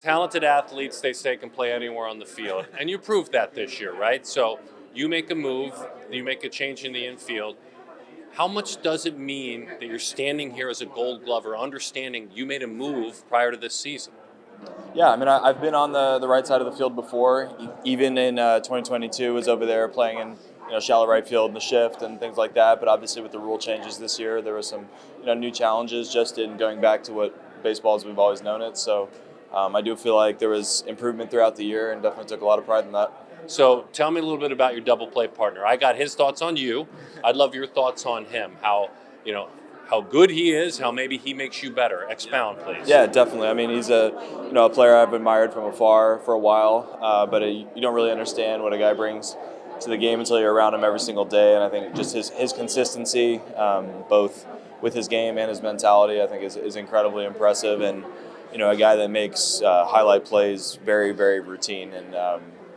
Talented athletes, they say, can play anywhere on the field, and you proved that this year, right? So you make a move, you make a change in the infield. How much does it mean that you're standing here as a Gold Glover, understanding you made a move prior to this season? Yeah, I mean, I've been on the right side of the field before. Even in 2022, was over there playing in shallow right field in the shift and things like that. But obviously, with the rule changes this year, there were some new challenges just in going back to what baseball as we've always known it. So I do feel like there was improvement throughout the year, and definitely took a lot of pride in that. So tell me a little bit about your double play partner. I got his thoughts on you. I'd love your thoughts on him. You know, how good he is, how maybe he makes you better. Expound, please. Yeah, definitely. I mean, he's a player I've admired from afar for a while, but you don't really understand what a guy brings to the game until you're around him every single day. And I think just his consistency, both with his game and his mentality, I think is incredibly impressive. And a guy that makes highlight plays very, very routine. And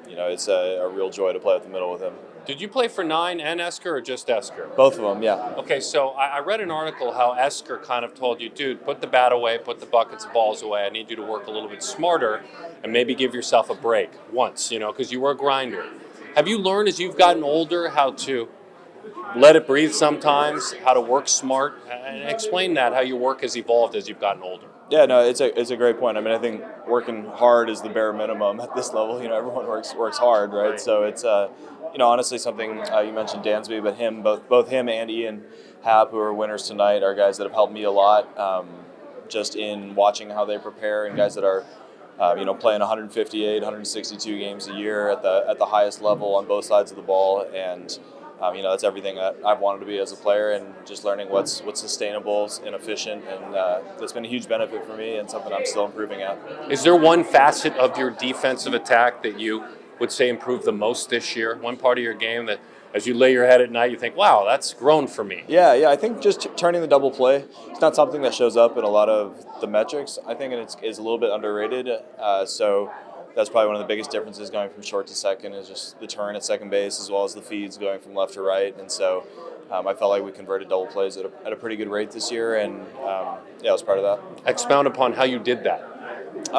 it's a real joy to play at the middle with him. Did you play for Nine and Esker or just Esker? Both of them, yeah. Okay, so I read an article how Esker kind of told you, dude, put the bat away, put the buckets of balls away. I need you to work a little bit smarter and maybe give yourself a break once, because you were a grinder. Have you learned as you've gotten older how to let it breathe sometimes, how to work smart? And explain that, how your work has evolved as you've gotten older. Yeah, no, it's a great point. I mean, I think working hard is the bare minimum at this level. Everyone works hard, right? So it's honestly something you mentioned Dansby, but both him and Ian Happ, who are winners tonight, are guys that have helped me a lot, just in watching how they prepare, and guys that are playing 158, 162 games a year at the highest level on both sides of the ball, and that's everything that I've wanted to be as a player, and just learning what's sustainable and efficient, and that's been a huge benefit for me and something I'm still improving at. Is there one facet of your defensive attack that you would say improved the most this year? One part of your game that, as you lay your head at night, you think, wow, that's grown for me? Yeah, I think just turning the double play, it's not something that shows up in a lot of the metrics. I think it's a little bit underrated. So that's probably one of the biggest differences going from short to second, is just the turn at second base as well as the feeds going from left to right. And so I felt like we converted double plays at a pretty good rate this year, and I was proud of that. Expound upon how you did that.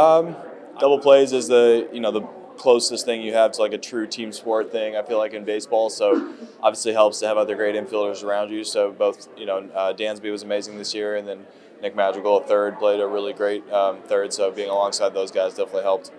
Double plays is the closest thing you have to like a true team sport thing, I feel like, in baseball. So obviously helps to have other great infielders around you. So both, Dansby was amazing this year, and then Nick Madrigal at third played a really great third. So being alongside those guys definitely helped.